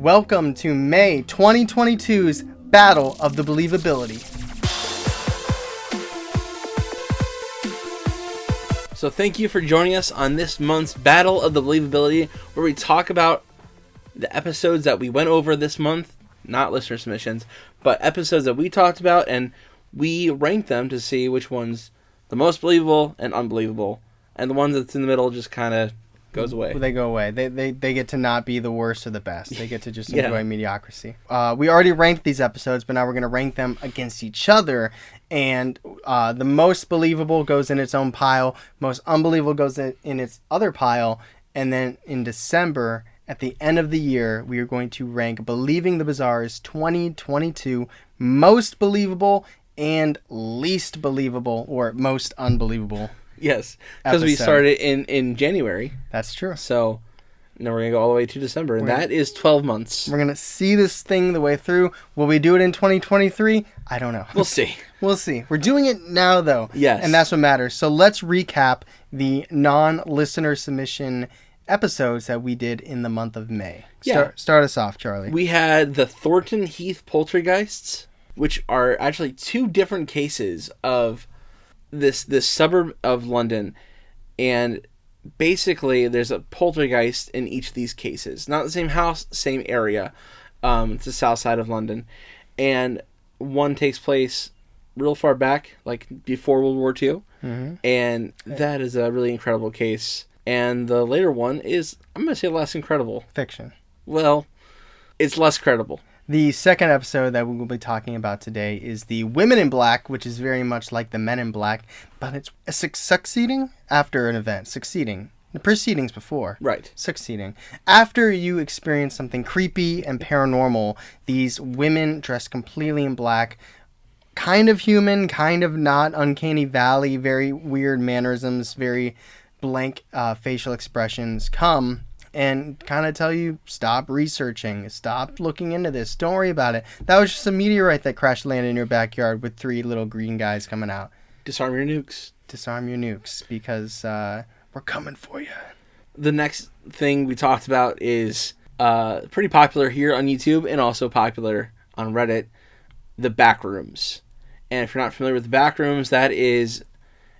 Welcome to May 2022's Battle of the Believability. So thank you for joining us on this month's Battle of the Believability, where we talk about the episodes that we went over this month, not listener submissions, but episodes that we talked about, and we rank them to see which one's the most believable and unbelievable, and the ones that's in the middle just kind of goes away. They go away. They get to not be the worst or the best. They get to just enjoy mediocrity. We already ranked these episodes, but now we're going to rank them against each other. And the most believable goes in its own pile. Most unbelievable goes in its other pile. And then in December, at the end of the year, we are going to rank Believing the Bizarre's 2022 most believable and least believable, or most unbelievable. Yes, because we started in January. That's true. So now we're going to go all the way to December, and that is 12 months. We're going to see this thing the way through. Will we do it in 2023? I don't know. We'll see. We'll see. We're doing it now, though. Yes. And that's what matters. So let's recap the non-listener submission episodes that we did in the month of May. Start us off, Charlie. We had the Thornton Heath Poltergeists, which are actually two different cases of this suburb of London, and basically there's a poltergeist in each of these cases. Not the same house, same area. It's the south side of London, and one takes place real far back, like before World War II, and that is a really incredible case. And the later one is, I'm going to say, less incredible. Fiction. Well, it's less credible. The second episode that we will be talking about today is the Women in Black, which is very much like the Men in Black, but it's succeeding after an event. Succeeding. The proceedings before. Right. Succeeding. After you experience something creepy and paranormal, these women dressed completely in black, kind of human, kind of not, uncanny valley, very weird mannerisms, very blank facial expressions, come and kind of tell you, stop researching, stop looking into this, don't worry about it. That was just a meteorite that crash landed in your backyard with three little green guys coming out. Disarm your nukes. Disarm your nukes, because we're coming for you. The next thing we talked about is pretty popular here on YouTube and also popular on Reddit, the Backrooms. And if you're not familiar with the Backrooms, that is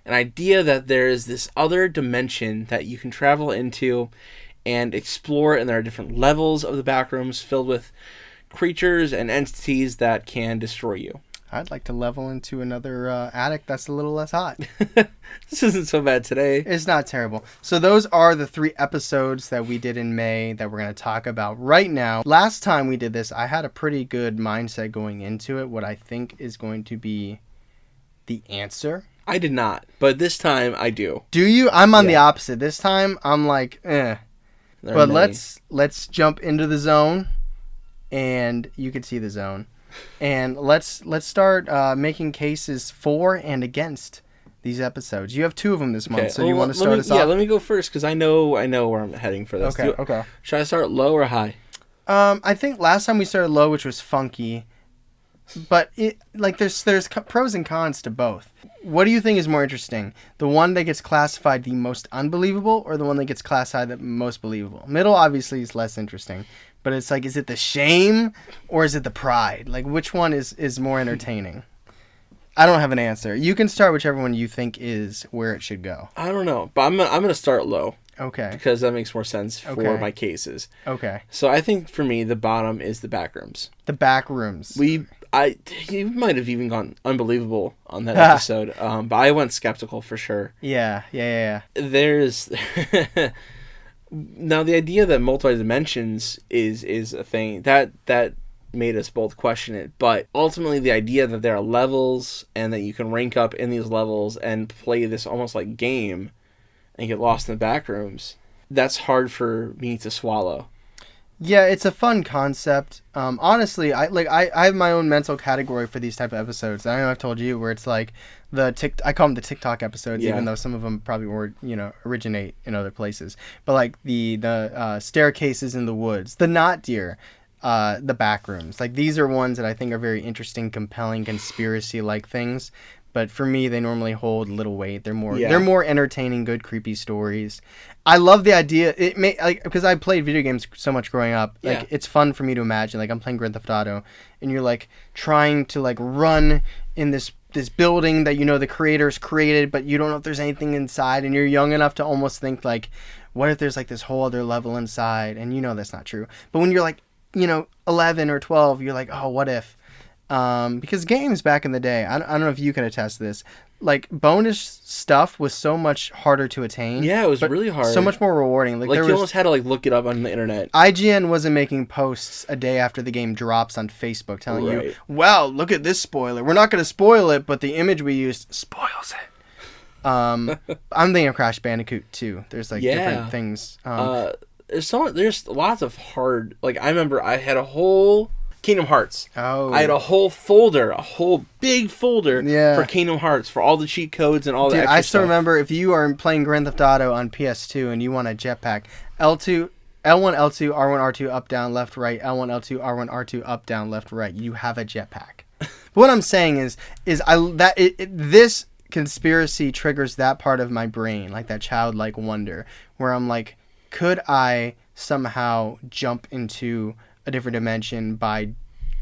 an idea that there is this other dimension that you can travel into and explore, and there are different levels of the Backrooms filled with creatures and entities that can destroy you. I'd like to level into another attic that's a little less hot. This isn't so bad today. It's not terrible. So those are the 3 episodes that we did in May that we're going to talk about right now. Last time we did this, I had a pretty good mindset going into it, what I think is going to be the answer. I did not, but this time I do. Do you? I'm on the opposite. This time I'm like, But let's jump into the zone, and you can see the zone, and let's start making cases for and against these episodes. You have 2 of them this month, so you want to start us off? Yeah, let me go first, because I know where I'm heading for this. Okay. Should I start low or high? I think last time we started low, which was funky, but there's pros and cons to both. What do you think is more interesting? The one that gets classified the most unbelievable, or the one that gets classified the most believable? Middle obviously is less interesting, but it's like, is it the shame or is it the pride? Like, which one is more entertaining? I don't have an answer. You can start whichever one you think is where it should go. I don't know, but I'm gonna start low. Okay. Because that makes more sense for my cases. Okay. So I think for me, the bottom is the Backrooms. The Backrooms. You might have even gone unbelievable on that episode, but I went skeptical for sure. Yeah. There's now the idea that multiple dimensions is a thing that made us both question it, but ultimately the idea that there are levels and that you can rank up in these levels and play this almost like game and get lost in the Backrooms, that's hard for me to swallow. Yeah, it's a fun concept. Honestly, I have my own mental category for these type of episodes. I know I've told you where it's like I call them the TikTok episodes, even though some of them probably were originate in other places. But like the staircases in the woods, the not deer, the Backrooms. Like, these are ones that I think are very interesting, compelling, conspiracy like things. But for me, they normally hold little weight. They're more entertaining, good, creepy stories. I love the idea. Because I played video games so much growing up. Like it's fun for me to imagine. Like I'm playing Grand Theft Auto, and you're like trying to like run in this building that the creators created, but you don't know if there's anything inside, and you're young enough to almost think like, what if there's like this whole other level inside? And that's not true. But when you're like 11 or 12, you're like, oh, what if? Because games back in the day, I don't know if you can attest to this, like bonus stuff was so much harder to attain. Yeah, it was really hard. So much more rewarding. Like you almost had to like look it up on the internet. IGN wasn't making posts a day after the game drops on Facebook telling you, well, look at this spoiler. We're not going to spoil it, but the image we used spoils it. I'm thinking of Crash Bandicoot too. There's like different things. There's lots of hard. Like I remember, I had a whole Kingdom Hearts. Oh, I had a whole big folder for Kingdom Hearts for all the cheat codes and all that. I still remember if you are playing Grand Theft Auto on PS2 and you want a jetpack, L1, L2, R1, R2, up, down, left, right, L1, L2, R1, R2, up, down, left, right. You have a jetpack. But what I'm saying is this conspiracy triggers that part of my brain, like that childlike wonder, where I'm like, could I somehow jump into a different dimension by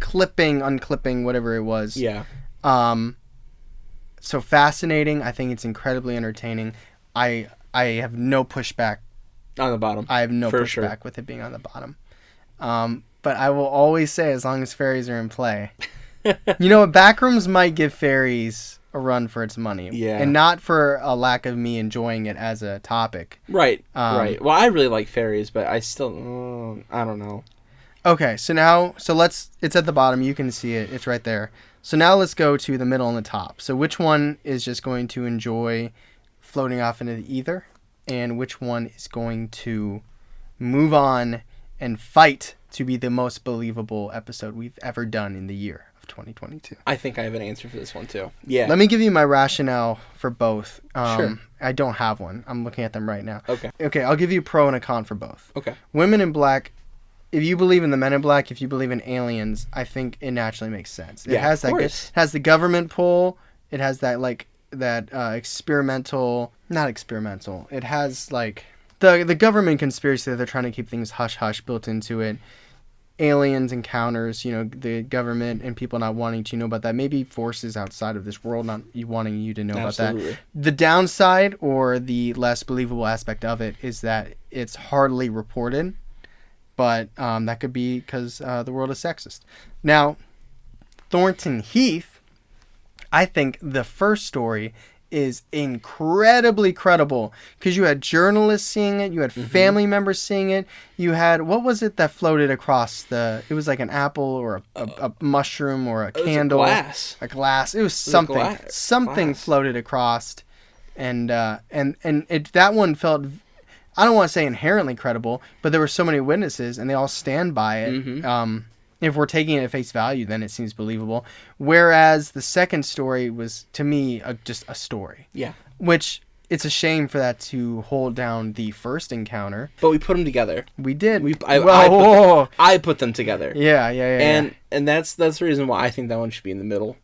unclipping, whatever it was. Yeah. So fascinating. I think it's incredibly entertaining. I have no pushback on the bottom. I have no pushback with it being on the bottom. But I will always say, as long as fairies are in play, Backrooms might give fairies a run for its money. Yeah. And not for a lack of me enjoying it as a topic. Right. Right. Well, I really like fairies, but I still, I don't know. Okay, so it's at the bottom. You can see it. It's right there. So now let's go to the middle and the top. So which one is just going to enjoy floating off into the ether? And which one is going to move on and fight to be the most believable episode we've ever done in the year of 2022? I think I have an answer for this one too. Yeah. Let me give you my rationale for both. Sure. I don't have one. I'm looking at them right now. Okay. Okay, I'll give you a pro and a con for both. Okay. Women in Black. If you believe in the Men in Black, if you believe in aliens, I think it naturally makes sense. It has it has the government pull. It has that experimental, not experimental. It has like the government conspiracy that they're trying to keep things hush hush built into it. Aliens encounters, the government and people not wanting to know about that. Maybe forces outside of this world not wanting you to know about that. The downside or the less believable aspect of it is that it's hardly reported. But that could be because the world is sexist. Now, Thornton Heath, I think the first story is incredibly credible because you had journalists seeing it, you had family members seeing it, you had, what was it that floated across it was like an apple or a mushroom or a candle. A glass. It was something. Something floated across, and that one felt, I don't want to say inherently credible, but there were so many witnesses, and they all stand by it. Mm-hmm. If we're taking it at face value, then it seems believable. Whereas the second story was, to me, just a story. Yeah. Which, it's a shame for that to hold down the first encounter. But we put them together. We did. I put them together. Yeah. And that's the reason why I think that one should be in the middle.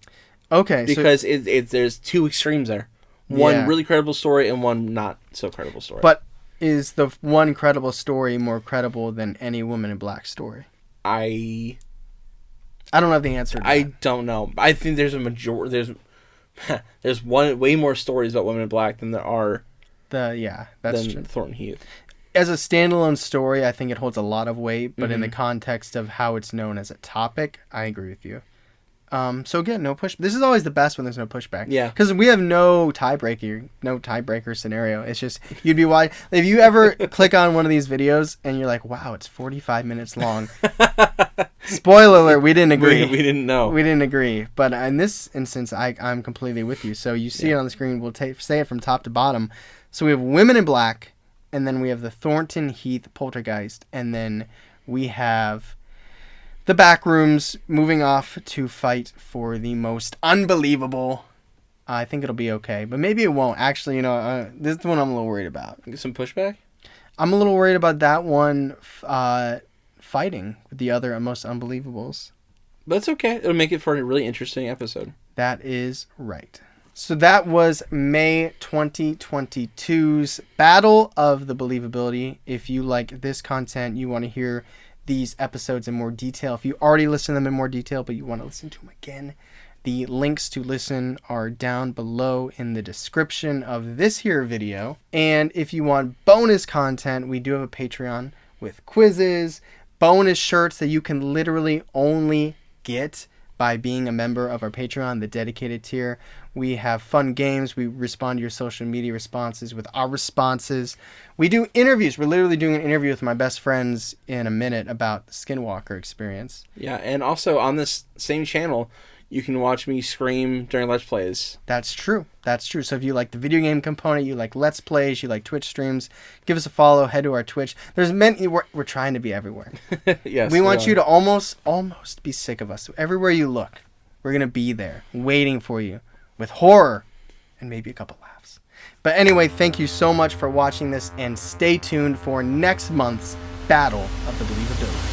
Okay. Because there's two extremes there. One really credible story and one not so credible story. But is the one credible story more credible than any Woman in Black story? I don't have the answer to that. I don't know. I think there's there's way more stories about Women in Black than there are that's true. Thornton Heath. As a standalone story, I think it holds a lot of weight, but in the context of how it's known as a topic, I agree with you. So again, no push. This is always the best when there's no pushback. Yeah. Because we have no tiebreaker scenario. It's just, you'd be wide. If you ever click on one of these videos and you're like, wow, it's 45 minutes long. Spoiler alert, we didn't agree. We didn't know. We didn't agree. But in this instance, I'm completely with you. So you see it on the screen. We'll say it from top to bottom. So we have Women in Black, and then we have the Thornton Heath Poltergeist, and then we have the Backrooms moving off to fight for the most unbelievable. I think it'll be okay, but maybe it won't. Actually, this is the one I'm a little worried about. Get some pushback? I'm a little worried about that one fighting with the other most unbelievables. That's okay. It'll make it for a really interesting episode. That is right. So that was May 2022's Battle of the Believability. If you like this content, you want to hear these episodes in more detail. If you already listened to them in more detail, but you want to listen to them again, the links to listen are down below in the description of this here video. And if you want bonus content, we do have a Patreon with quizzes, bonus shirts that you can literally only get by being a member of our Patreon, the dedicated tier. We have fun games. We respond to your social media responses with our responses. We do interviews. We're literally doing an interview with my best friends in a minute about the Skinwalker experience. Yeah, and also on this same channel, you can watch me scream during Let's Plays. That's true. That's true. So if you like the video game component, you like Let's Plays, you like Twitch streams, give us a follow, head to our Twitch. There's many, we're trying to be everywhere. Yes. We want you to almost be sick of us. So everywhere you look, we're going to be there waiting for you with horror and maybe a couple laughs. But anyway, thank you so much for watching this and stay tuned for next month's Battle of the Believability.